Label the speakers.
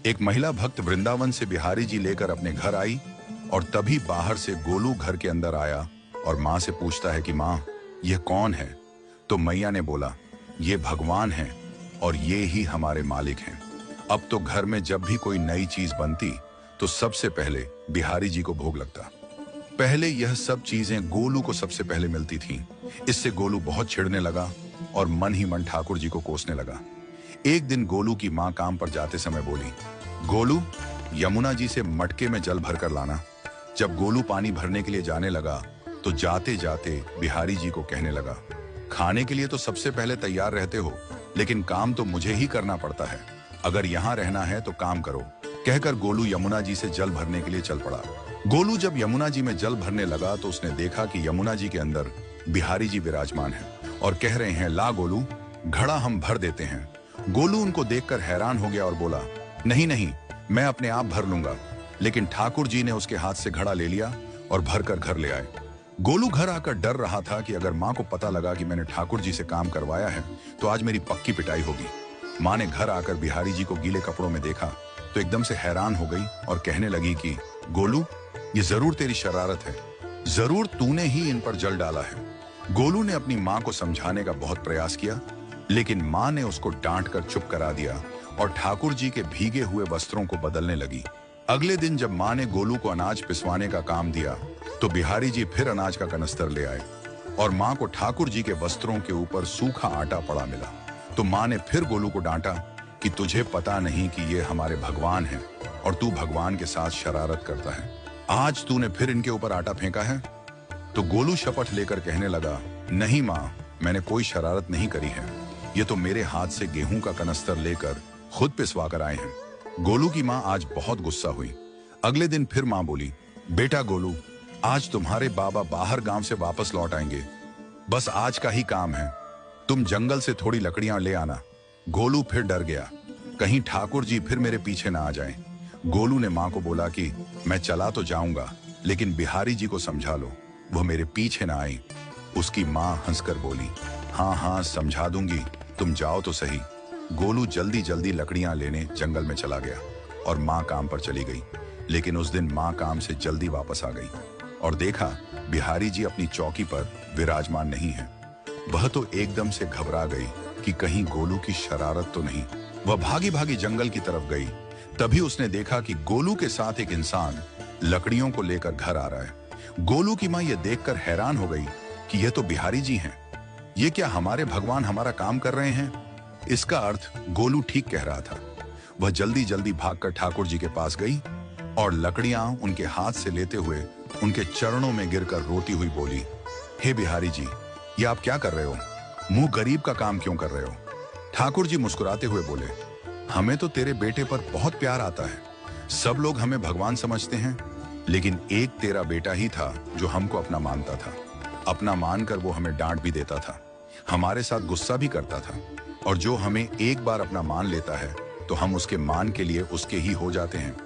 Speaker 1: एक महिला भक्त वृंदावन से बिहारी जी लेकर अपने घर आई और तभी बाहर से गोलू घर के अंदर आया और माँ से पूछता है कि माँ, यह कौन है? तो मैया ने बोला, ये भगवान हैं और ये ही हमारे मालिक हैं। अब तो घर में जब भी कोई नई चीज बनती तो सबसे पहले बिहारी जी को भोग लगता। पहले यह सब चीजें गोलू को सबसे पहले मिलती थीं। इससे गोलू बहुत छिड़ने लगा और मन ही मन ठाकुर जी को कोसने लगा। एक दिन गोलू की माँ काम पर जाते समय बोली, गोलू, यमुना जी से मटके में जल भरकर लाना। जब गोलू पानी भरने के लिए जाने लगा तो जाते जाते बिहारी जी को कहने लगा, खाने के लिए तो सबसे पहले तैयार रहते हो, लेकिन काम तो मुझे ही करना पड़ता है। अगर यहाँ रहना है तो काम करो। कहकर गोलू यमुना जी से जल भरने के लिए चल पड़ा। गोलू जब यमुना जी में जल भरने लगा तो उसने देखा कि यमुना जी के अंदर बिहारी जी विराजमान हैं और कह रहे हैं, ला गोलू, घड़ा हम भर देते हैं। गोलू उनको देखकर हैरान हो गया और बोला, नहीं नहीं, मैं अपने आप भर लूंगा। लेकिन ठाकुर जी ने उसके हाथ से घड़ा ले लिया और भरकर घर ले आए। गोलू घर आकर डर रहा था कि अगर माँ को पता लगा कि मैंने ठाकुर जी से काम करवाया है तो आज मेरी पक्की पिटाई होगी। माँ ने घर आकर बिहारी जी को गीले कपड़ों में देखा तो एकदम से हैरान हो गई और कहने लगी कि गोलू, ये जरूर तेरी शरारत है, जरूर तूने ही इन पर जल डाला है। गोलू ने अपनी माँ को समझाने का बहुत प्रयास किया, लेकिन माँ ने उसको डांट कर चुप करा दिया और ठाकुर जी के भीगे हुए वस्त्रों को बदलने लगी। अगले दिन जब माँ ने गोलू को अनाज पिसवाने का काम दिया तो बिहारी जी फिर अनाज का कनस्तर ले आए और माँ को ठाकुर जी के वस्त्रों के ऊपर सूखा आटा पड़ा मिला। तो माँ ने फिर गोलू को डांटा कि तुझे पता नहीं कि ये हमारे भगवान हैं और तू भगवान के साथ शरारत करता है। आज तूने फिर इनके ऊपर आटा फेंका है। तो गोलू शपथ लेकर कहने लगा, नहीं माँ, मैंने कोई शरारत नहीं करी है। ये तो मेरे हाथ से गेहूं का कनस्तर लेकर खुद पिसवा कर आए हैं। गोलू की माँ आज बहुत गुस्सा हुई। अगले दिन फिर माँ बोली, बेटा गोलू, आज तुम्हारे बाबा बाहर गांव से वापस लौट आएंगे। बस आज का ही काम है, तुम जंगल से थोड़ी लकड़ियां ले आना। गोलू फिर डर गया, कहीं ठाकुर जी फिर मेरे पीछे ना आ जाएं। गोलू ने माँ को बोला कि मैं चला तो जाऊंगा, लेकिन बिहारी जी को समझा लो, वो मेरे पीछे ना आए। उसकी माँ हंसकर बोली, हाँ हाँ समझा दूंगी, तुम जाओ तो सही। गोलू जल्दी जल्दी लकड़ियां लेने जंगल में चला गया और माँ काम पर चली गई। लेकिन उस दिन माँ काम से जल्दी वापस आ गई और देखा बिहारी जी अपनी चौकी पर विराजमान नहीं है। वह तो एकदम से घबरा गई कि कहीं गोलू की शरारत तो नहीं। वह भागी भागी जंगल की तरफ गई। तभी उसने देखा कि गोलू के साथ एक इंसान लकड़ियों को लेकर घर आ रहा है। गोलू की माँ यह देखकर हैरान हो गई कि यह तो बिहारी जी हैं। ये क्या हमारे भगवान हमारा काम कर रहे हैं? इसका अर्थ गोलू ठीक कह रहा था। वह जल्दी जल्दी भागकर ठाकुर जी के पास गई और लकड़ियां उनके हाथ से लेते हुए उनके चरणों में गिरकर रोती हुई बोली, हे बिहारी जी, ये आप क्या कर रहे हो? मुंह गरीब का काम क्यों कर रहे हो? ठाकुर जी मुस्कुराते हुए बोले, हमें तो तेरे बेटे पर बहुत प्यार आता है। सब लोग हमें भगवान समझते हैं, लेकिन एक तेरा बेटा ही था जो हमको अपना मानता था। अपना मानकर वो हमें डांट भी देता था, हमारे साथ गुस्सा भी करता था, और जो हमें एक बार अपना मान लेता है तो हम उसके मान के लिए उसके ही हो जाते हैं।